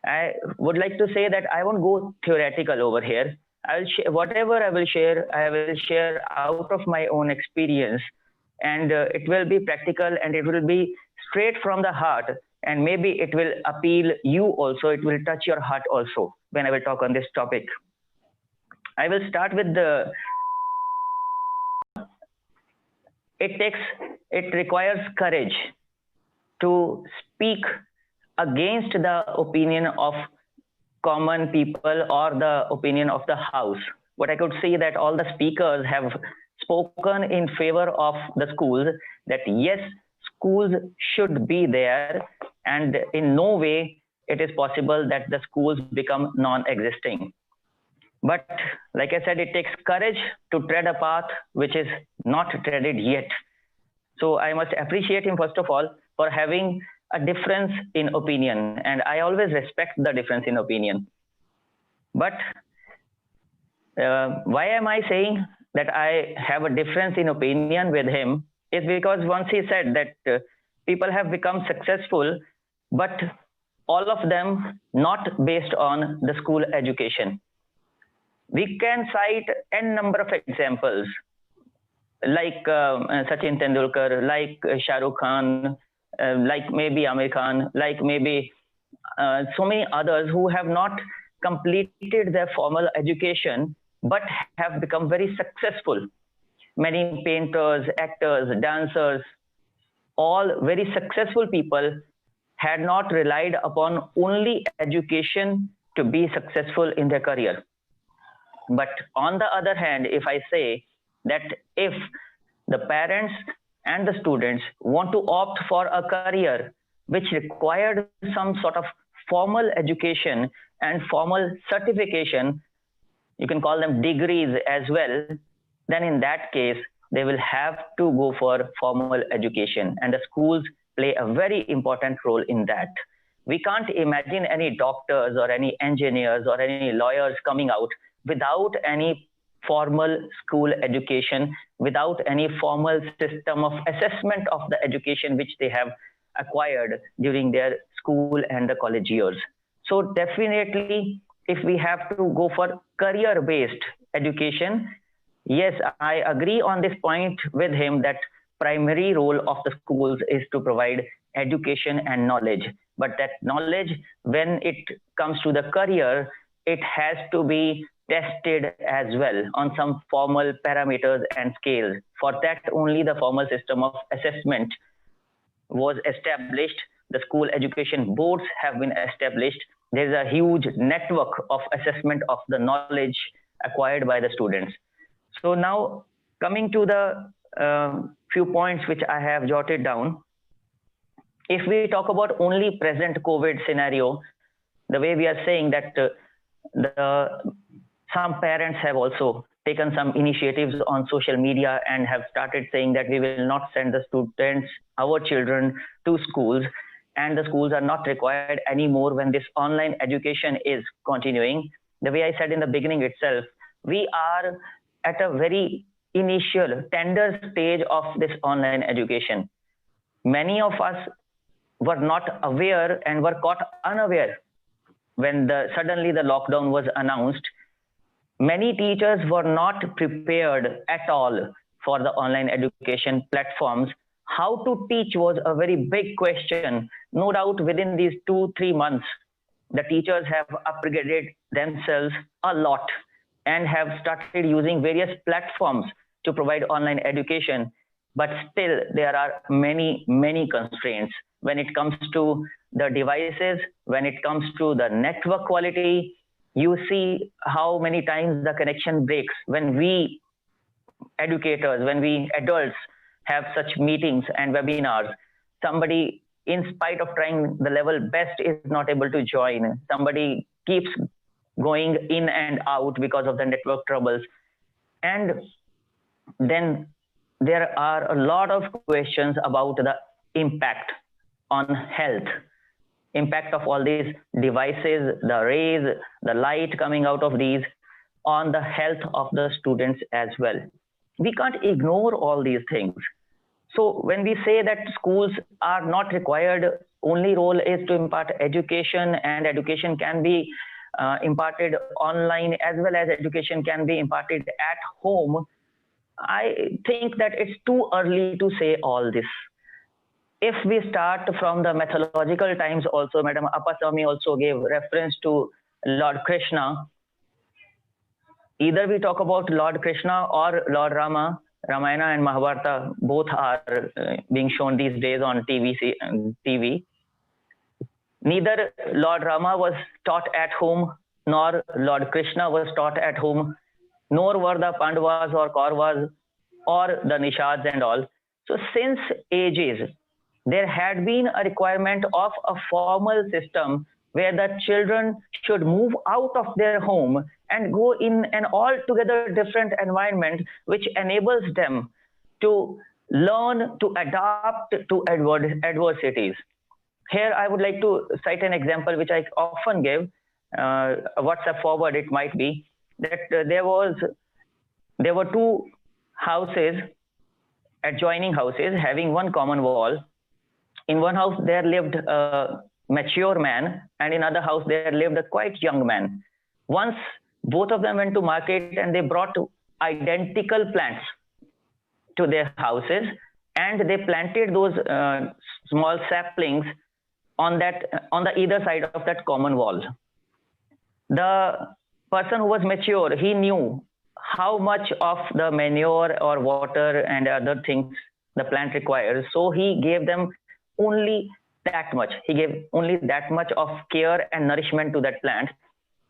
I would like to say that I won't go theoretical over here. Whatever I will share out of my own experience, and it will be practical and it will be straight from the heart. And maybe it will appeal you also. It will touch your heart also when I will talk on this topic. I will start with it requires courage to speak against the opinion of common people or the opinion of the house. What I could see that all the speakers have spoken in favor of the schools, that yes, schools should be there, and in no way it is possible that the schools become non-existing. But like I said, it takes courage to tread a path which is not treaded yet. So I must appreciate him, first of all, for having a difference in opinion. And I always respect the difference in opinion. But why am I saying that I have a difference in opinion with him? Is because once he said that people have become successful, but all of them not based on the school education. We can cite n number of examples, like Sachin Tendulkar, like Shah Rukh Khan, like maybe Amir Khan, like maybe so many others who have not completed their formal education, but have become very successful. Many painters, actors, dancers, all very successful people had not relied upon only education to be successful in their career. But on the other hand, if I say that if the parents and the students want to opt for a career which required some sort of formal education and formal certification, you can call them degrees as well, then in that case, they will have to go for formal education. And the schools play a very important role in that. We can't imagine any doctors or any engineers or any lawyers coming out without any formal school education, without any formal system of assessment of the education which they have acquired during their school and the college years. So definitely, if we have to go for career-based education, yes, I agree on this point with him that primary role of the schools is to provide education and knowledge. But that knowledge, when it comes to the career, it has to be tested as well on some formal parameters and scales. For that, only the formal system of assessment was established. The school education boards have been established. There is a huge network of assessment of the knowledge acquired by the students. So now coming to the few points which I have jotted down. If we talk about only present COVID scenario, the way we are saying that some parents have also taken some initiatives on social media and have started saying that we will not send the students, our children, to schools, and the schools are not required anymore when this online education is continuing. The way I said in the beginning itself, we are at a very initial, tender stage of this online education. Many of us were not aware and were caught unaware when suddenly the lockdown was announced. Many teachers were not prepared at all for the online education platforms. How to teach was a very big question. No doubt within these 2-3 months, the teachers have upgraded themselves a lot and have started using various platforms to provide online education. But still, there are many, many constraints when it comes to the devices, when it comes to the network quality. You see how many times the connection breaks when we educators, when we adults have such meetings and webinars. Somebody, in spite of trying the level best, is not able to join. Somebody keeps going in and out because of the network troubles. And then there are a lot of questions about the impact on health. Impact of all these devices, the rays, the light coming out of these on the health of the students as well. We can't ignore all these things. So when we say that schools are not required, only role is to impart education, and education can be imparted online as well as education can be imparted at home. I think that it's too early to say all this. If we start from the mythological times also, Madam Appaswamy also gave reference to Lord Krishna. Either we talk about Lord Krishna or Lord Rama. Ramayana and Mahabharata both are being shown these days on TV. Neither Lord Rama was taught at home, nor Lord Krishna was taught at home, nor were the Pandavas or Kauravas or the Nishads and all. So since ages, there had been a requirement of a formal system where the children should move out of their home and go in an altogether different environment, which enables them to learn to adapt to adversities. Here, I would like to cite an example which I often give. A WhatsApp forward, it might be that there were two houses, adjoining houses, having one common wall. In one house, there lived a mature man, and in another house, there lived a quite young man. Once both of them went to market and they brought identical plants to their houses, and they planted those small saplings on the either side of that common wall. The person who was mature, he knew how much of the manure or water and other things the plant requires. So he gave them only that much. He gave only that much of care and nourishment to that plant.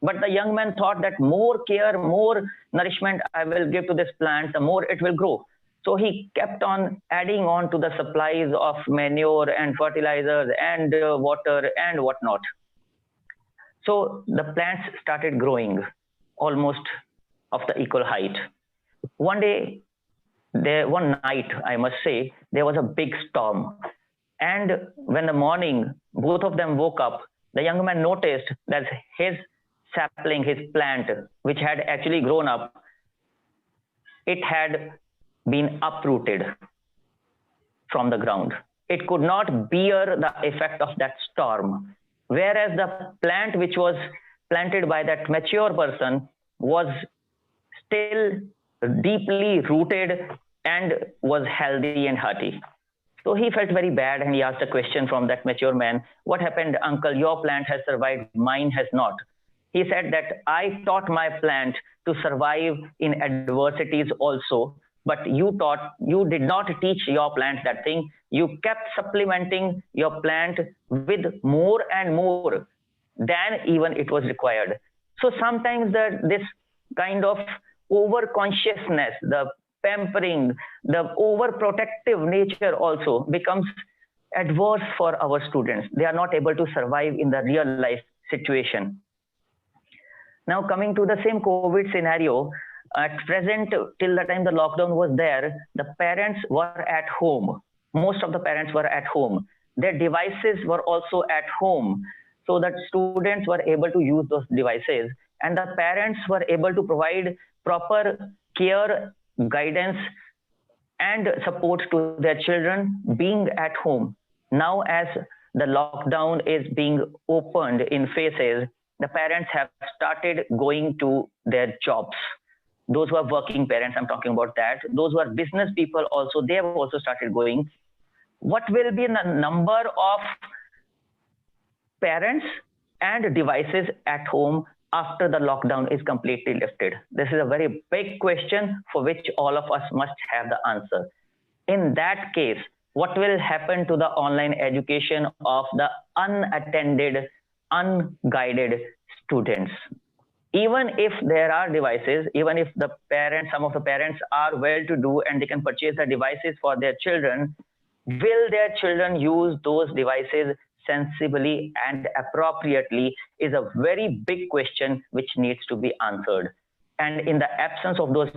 But the young man thought that more care, more nourishment I will give to this plant, the more it will grow. So he kept on adding on to the supplies of manure and fertilizers and water and whatnot. So the plants started growing almost of the equal height. One night, I must say, there was a big storm. And when the morning, both of them woke up, the young man noticed that his sapling, his plant, which had actually grown up, it had been uprooted from the ground. It could not bear the effect of that storm. Whereas the plant which was planted by that mature person was still deeply rooted and was healthy and hearty. So he felt very bad and he asked a question from that mature man, "What happened, uncle? Your plant has survived, mine has not." He said that I taught my plant to survive in adversities also, but you did not teach your plant that thing. You kept supplementing your plant with more and more than even it was required. So sometimes this kind of over consciousness, the pampering, the overprotective nature also becomes adverse for our students. They are not able to survive in the real life situation. Now coming to the same COVID scenario, at present, till the time the lockdown was there, the parents were at home. Most of the parents were at home. Their devices were also at home, so that students were able to use those devices, and the parents were able to provide proper care, guidance, and support to their children being at home. Now, as the lockdown is being opened in phases, the parents have started going to their jobs. Those who are working parents, I'm talking about that. Those who are business people also, they have also started going. What will be the number of parents and devices at home after the lockdown is completely lifted? This is a very big question for which all of us must have the answer. In that case, what will happen to the online education of the unattended, unguided students? Even if there are devices, even if the parents, some of the parents are well-to-do and they can purchase the devices for their children, will their children use those devices sensibly and appropriately is a very big question which needs to be answered. And in the absence of those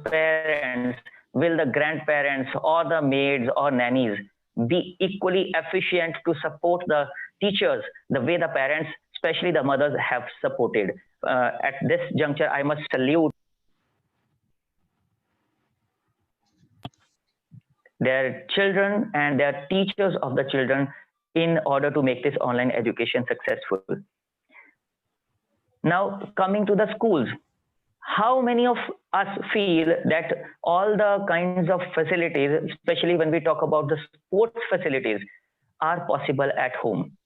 parents, will the grandparents or the maids or nannies be equally efficient to support the teachers the way the parents, especially the mothers, have supported? At this juncture, I must salute their children and their teachers of the children in order to make this online education successful. Now, coming to the schools, how many of us feel that all the kinds of facilities, especially when we talk about the sports facilities, are possible at home?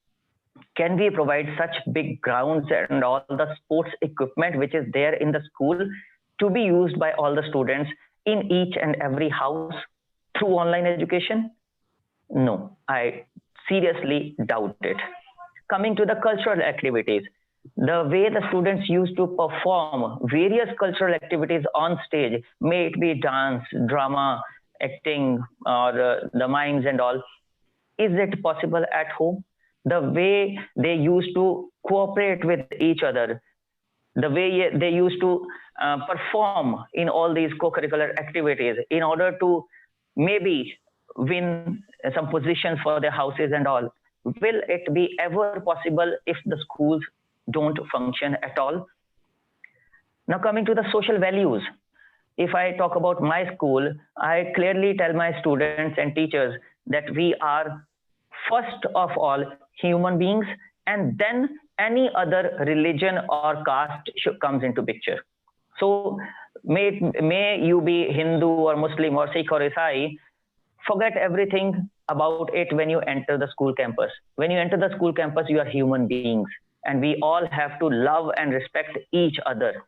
Can we provide such big grounds and all the sports equipment which is there in the school to be used by all the students in each and every house through online education? No, I seriously doubt it. Coming to the cultural activities, the way the students used to perform various cultural activities on stage, may it be dance, drama, acting, or the mimes and all, is it possible at home? The way they used to cooperate with each other, the way they used to perform in all these co-curricular activities in order to maybe win some positions for their houses and all, will it be ever possible if the schools don't function at all? Now, coming to the social values, if I talk about my school, I clearly tell my students and teachers that we are first of all human beings, and then any other religion or caste comes into picture. So may you be Hindu or Muslim or Sikh or Isai, forget everything about it when you enter the school campus. When you enter the school campus, you are human beings, and we all have to love and respect each other.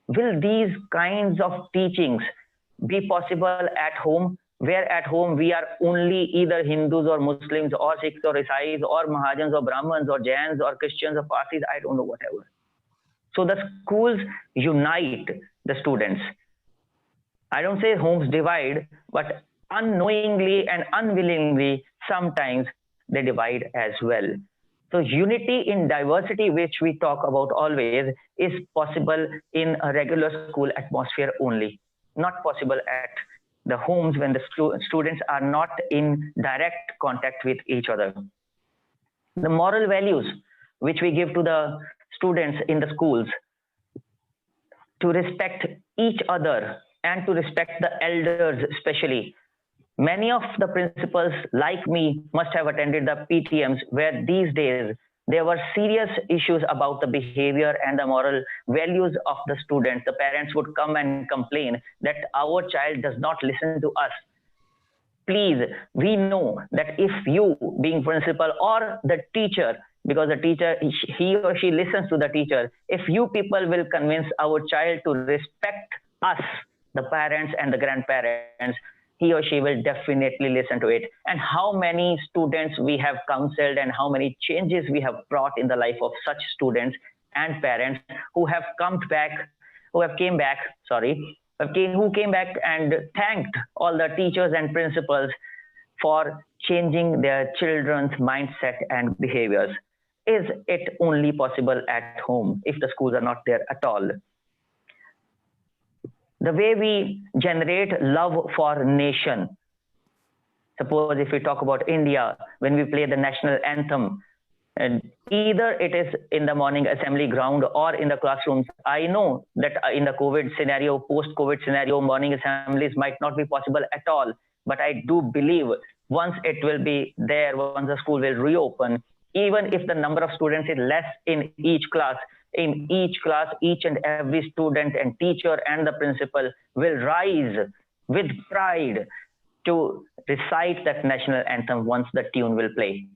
Will these kinds of teachings be possible at home, where at home we are only either Hindus or Muslims or Sikhs or Isais or Mahajans or Brahmins or Jains or Christians or Parsis, I don't know, whatever. So the schools unite the students. I don't say homes divide, but unknowingly and unwillingly, sometimes they divide as well. So unity in diversity, which we talk about always, is possible in a regular school atmosphere only, not possible at the homes when the students are not in direct contact with each other. The moral values which we give to the students in the schools, to respect each other and to respect the elders especially. Many of the principals like me must have attended the PTMs where these days there were serious issues about the behavior and the moral values of the students. The parents would come and complain that our child does not listen to us. Please, we know that if you, being principal or the teacher, because the teacher, he or she listens to the teacher, if you people will convince our child to respect us, the parents and the grandparents, he or she will definitely listen to it. And how many students we have counseled and how many changes we have brought in the life of such students and parents who have came back and thanked all the teachers and principals for changing their children's mindset and behaviors. Is it only possible at home if the schools are not there at all? The way we generate love for nation. Suppose if we talk about India, when we play the national anthem, and either it is in the morning assembly ground or in the classrooms. I know that in the COVID scenario, post-COVID scenario, morning assemblies might not be possible at all. But I do believe once it will be there, once the school will reopen, even if the number of students is less in each class, each and every student and teacher and the principal will rise with pride to recite that national anthem once the tune will play.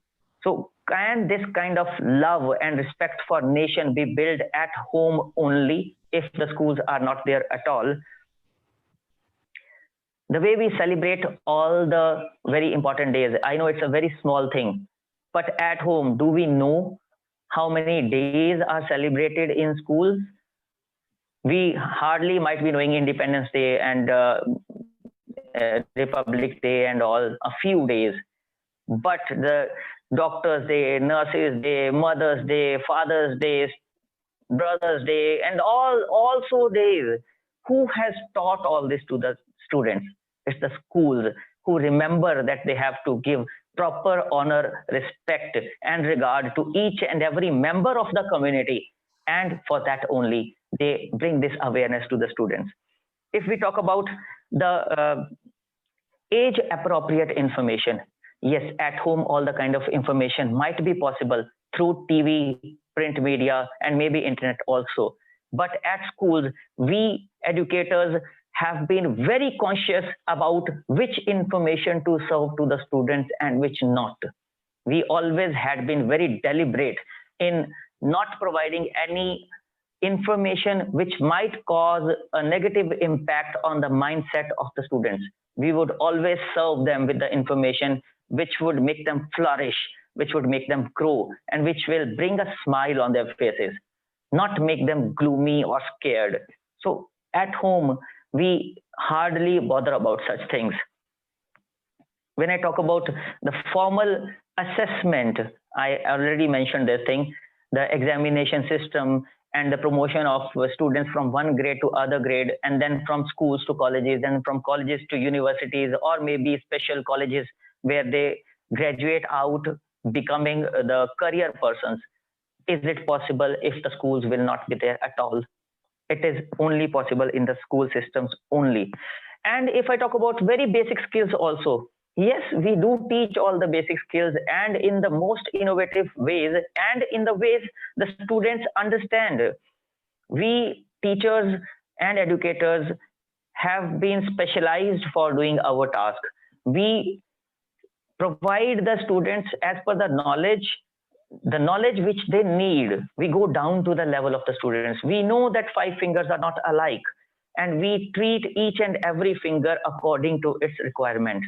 So can this kind of love and respect for nation be built at home only if the schools are not there at all? The way we celebrate all the very important days, I know it's a very small thing, but at home, do we know how many days are celebrated in schools? We hardly might be knowing Independence Day and Republic Day and all, a few days. But the Doctors' Day, Nurses' Day, Mother's Day, Father's Day, Brother's Day, and all also days. Who has taught all this to the students? It's the schools who remember that they have to give proper honor, respect, and regard to each and every member of the community. And for that only, they bring this awareness to the students. If we talk about the age appropriate information. Yes, at home, all the kind of information might be possible through TV, print media, and maybe internet also. But at schools, we educators have been very conscious about which information to serve to the students and which not. We always had been very deliberate in not providing any information which might cause a negative impact on the mindset of the students. We would always serve them with the information which would make them flourish, which would make them grow, and which will bring a smile on their faces, not make them gloomy or scared. So at home, we hardly bother about such things. When I talk about the formal assessment, I already mentioned this thing, the examination system and the promotion of students from one grade to other grade, and then from schools to colleges, and from colleges to universities, or maybe special colleges where they graduate out becoming the career persons. Is it possible if the schools will not be there at all? It is only possible in the school systems only. And if I talk about very basic skills also, yes, we do teach all the basic skills and in the most innovative ways and in the ways the students understand. We teachers and educators have been specialized for doing our task. We provide the students as per the knowledge which they need. We go down to the level of the students. We know that five fingers are not alike, and we treat each and every finger according to its requirement.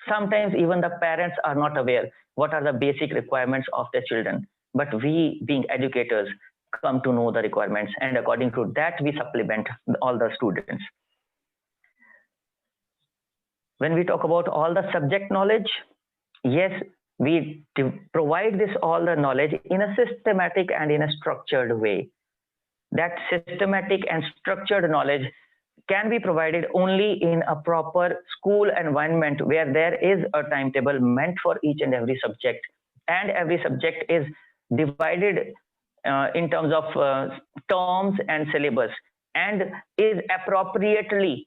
Sometimes even the parents are not aware what are the basic requirements of their children, but we being educators come to know the requirements, and according to that we supplement all the students. When we talk about all the subject knowledge, yes, we provide this all the knowledge in a systematic and in a structured way. That systematic and structured knowledge can be provided only in a proper school environment where there is a timetable meant for each and every subject, and every subject is divided in terms of terms and syllabus, and is appropriately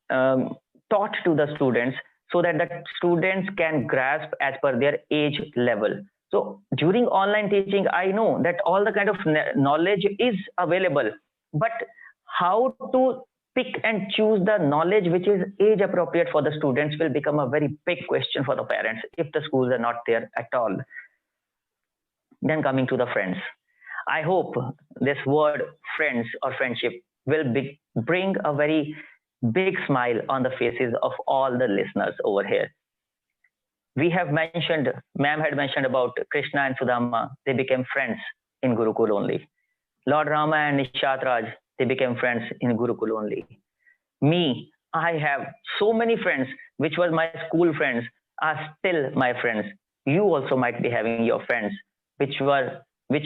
taught to the students so that the students can grasp as per their age level. So during online teaching, I know that all the kind of knowledge is available, but how to pick and choose the knowledge which is age appropriate for the students will become a very big question for the parents if the schools are not there at all. Then coming to the friends, I hope this word friends or friendship will bring a very big smile on the faces of all the listeners over here. We have mentioned, ma'am had mentioned about Krishna and Sudama, they became friends in Gurukul only. Lord Rama and Nishat Raj, they became friends in Gurukul only. Me, I have so many friends which were my school friends are still my friends. You also might be having your friends which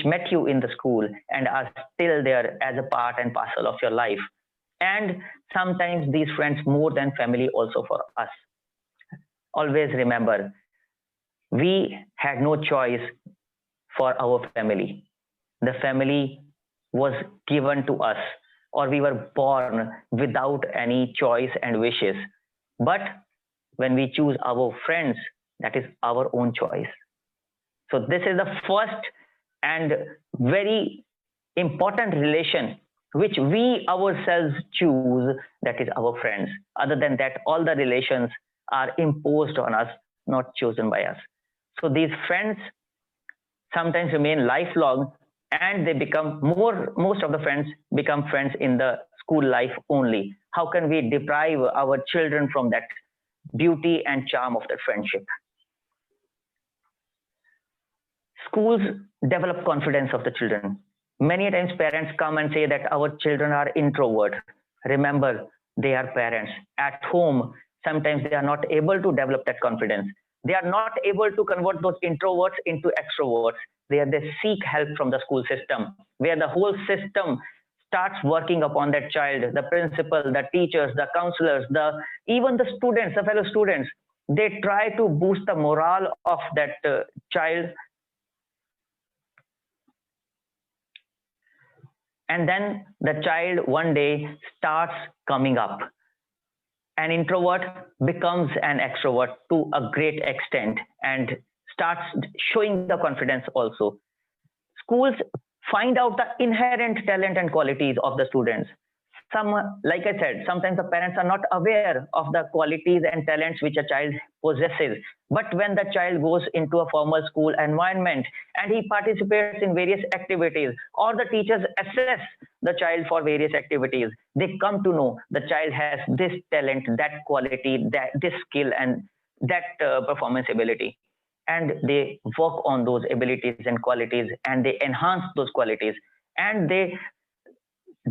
met you in the school and are still there as a part and parcel of your life. And sometimes these friends more than family also for us. Always remember, we had no choice for our family. The family was given to us, or we were born without any choice and wishes. But when we choose our friends, that is our own choice. So this is the first and very important relation which we ourselves choose, that is our friends. Other than that, all the relations are imposed on us, not chosen by us. So these friends sometimes remain lifelong, and they become most of the friends become friends in the school life only. How can we deprive our children from that beauty and charm of that friendship? Schools develop confidence of the children. Many times parents come and say that our children are introvert. Remember, they are parents. At home, sometimes they are not able to develop that confidence. They are not able to convert those introverts into extroverts. They seek help from the school system, where the whole system starts working upon that child. The principal, the teachers, the counselors, even the students, the fellow students, they try to boost the morale of that child. And then the child one day starts coming up. an introvert becomes an extrovert to a great extent and starts showing the confidence also. Schools find out the inherent talent and qualities of the students. Some, like I said, sometimes the parents are not aware of the qualities and talents which a child possesses. But when the child goes into a formal school environment and he participates in various activities, or the teachers assess the child for various activities, they come to know the child has this talent, that quality, that this skill, and that performance ability. And they work on those abilities and qualities, and they enhance those qualities, and they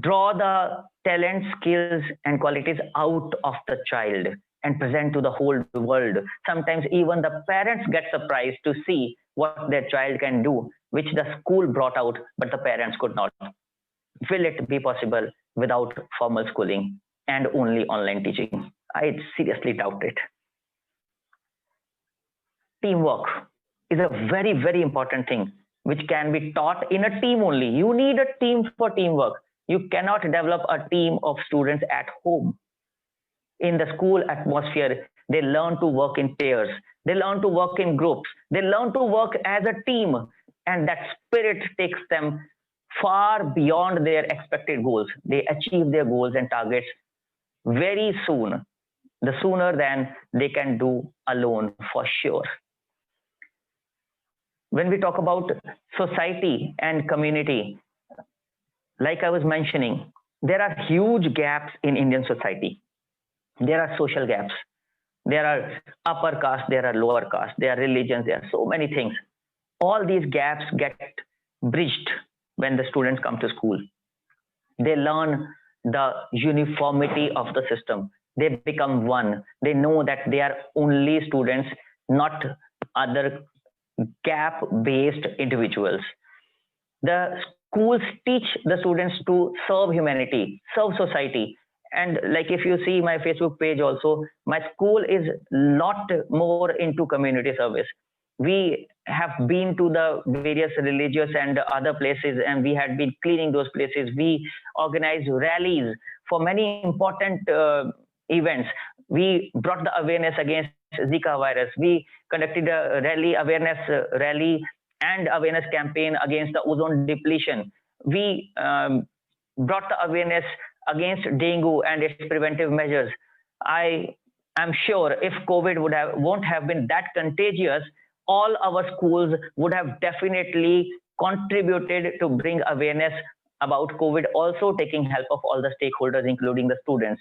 draw the talent, skills, and qualities out of the child and present to the whole world. Sometimes even the parents get surprised to see what their child can do, which the school brought out, but the parents could not. Will it be possible without formal schooling and only online teaching? I seriously doubt it. Teamwork is a very, very important thing which can be taught in a team only. You need a team for teamwork. You cannot develop a team of students at home. In the school atmosphere, they learn to work in pairs. They learn to work in groups. They learn to work as a team. And that spirit takes them far beyond their expected goals. They achieve their goals and targets very soon, the sooner than they can do alone, for sure. When we talk about society and community, like I was mentioning, there are huge gaps in Indian society. There are social gaps. There are upper caste, there are lower caste, there are religions, there are so many things. All these gaps get bridged when the students come to school. They learn the uniformity of the system. They become one. They know that they are only students, not other gap-based individuals. The schools teach the students to serve humanity, serve society. And like if you see my Facebook page also, my school is lot more into community service. We have been to the various religious and other places, and we had been cleaning those places. We organized rallies for many important events. We brought the awareness against Zika virus. We conducted a rally and awareness campaign against the ozone depletion. We brought the awareness against dengue and its preventive measures. I am sure if COVID won't have been that contagious, all our schools would have definitely contributed to bring awareness about COVID, also taking help of all the stakeholders, including the students.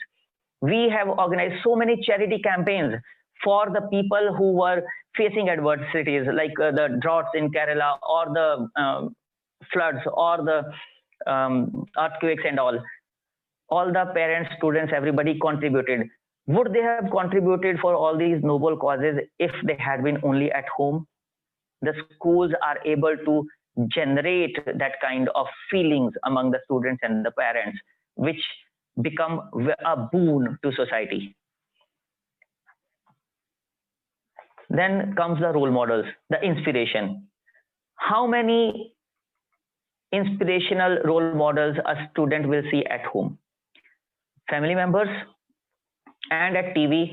We have organized so many charity campaigns for the people who were facing adversities like the droughts in Kerala, or the floods, or the earthquakes and all. All the parents, students, everybody contributed. Would they have contributed for all these noble causes if they had been only at home? The schools are able to generate that kind of feelings among the students and the parents, which become a boon to society. Then comes the role models, the inspiration. How many inspirational role models a student will see at home? Family members and at TV.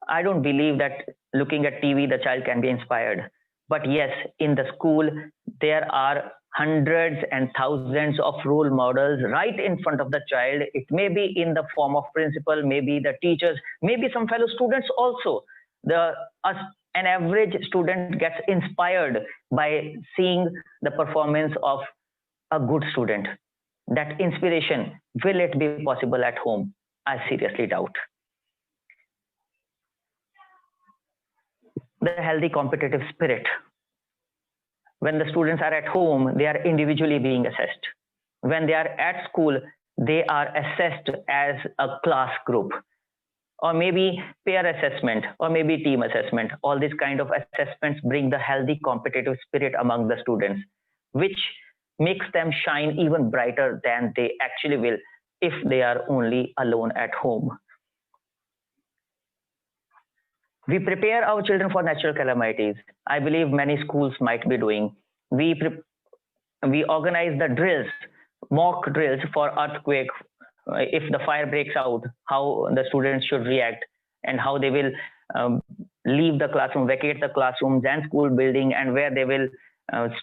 I don't believe that looking at TV the child can be inspired. But yes, in the school, there are hundreds and thousands of role models right in front of the child. It may be in the form of principal, maybe the teachers, maybe some fellow students also. An average student gets inspired by seeing the performance of a good student. That inspiration, will it be possible at home? I seriously doubt. The healthy competitive spirit. When the students are at home, they are individually being assessed. When they are at school, they are assessed as a class group, or maybe peer assessment, or maybe team assessment. All these kind of assessments bring the healthy competitive spirit among the students, which makes them shine even brighter than they actually will if they are only alone at home. We prepare our children for natural calamities. I believe many schools might be doing. We organize the drills, mock drills for earthquake. If the fire breaks out, how the students should react. and how they will leave the classroom, vacate the classrooms and school building, and where they will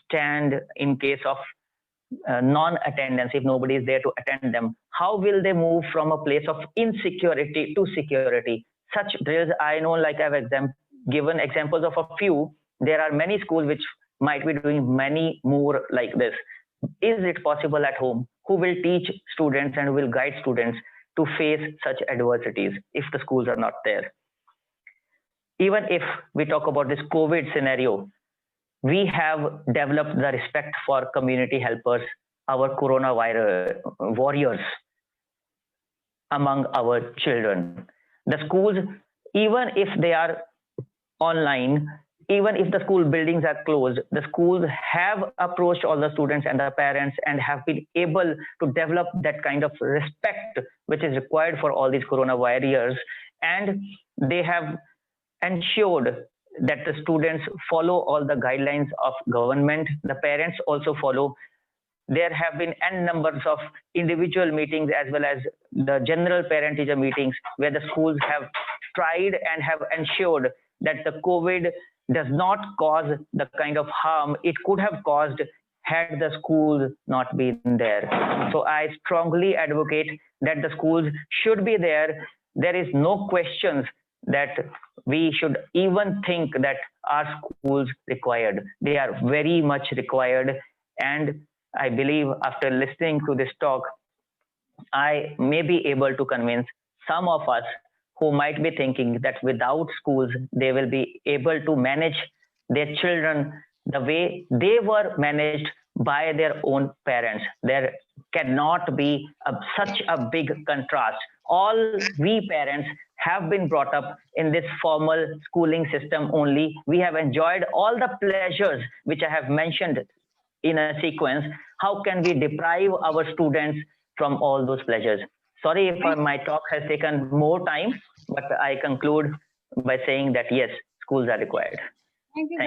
stand in case of non-attendance if nobody is there to attend them. How will they move from a place of insecurity to security? Such drills, I know, like I've given examples of a few. There are many schools which might be doing many more like this. Is it possible at home? Who will teach students and will guide students to face such adversities if the schools are not there? Even if we talk about this COVID scenario, we have developed the respect for community helpers, our coronavirus warriors among our children. The schools, even if they are online, even if the school buildings are closed, the schools have approached all the students and the parents and have been able to develop that kind of respect which is required for all these corona warriors. And they have ensured that the students follow all the guidelines of government. The parents also follow. There have been n numbers of individual meetings as well as the general parent-teacher meetings where the schools have tried and have ensured that the COVID does not cause the kind of harm it could have caused had the schools not been there. So I strongly advocate that the schools should be there. There is no questions that we should even think that our schools required. They are very much required. And I believe after listening to this talk, I may be able to convince some of us who might be thinking that without schools, they will be able to manage their children the way they were managed by their own parents. There cannot be such a big contrast. All we parents have been brought up in this formal schooling system only. We have enjoyed all the pleasures which I have mentioned in a sequence. How can we deprive our students from all those pleasures? Sorry if my talk has taken more time, but I conclude by saying that yes, schools are required. Thank you.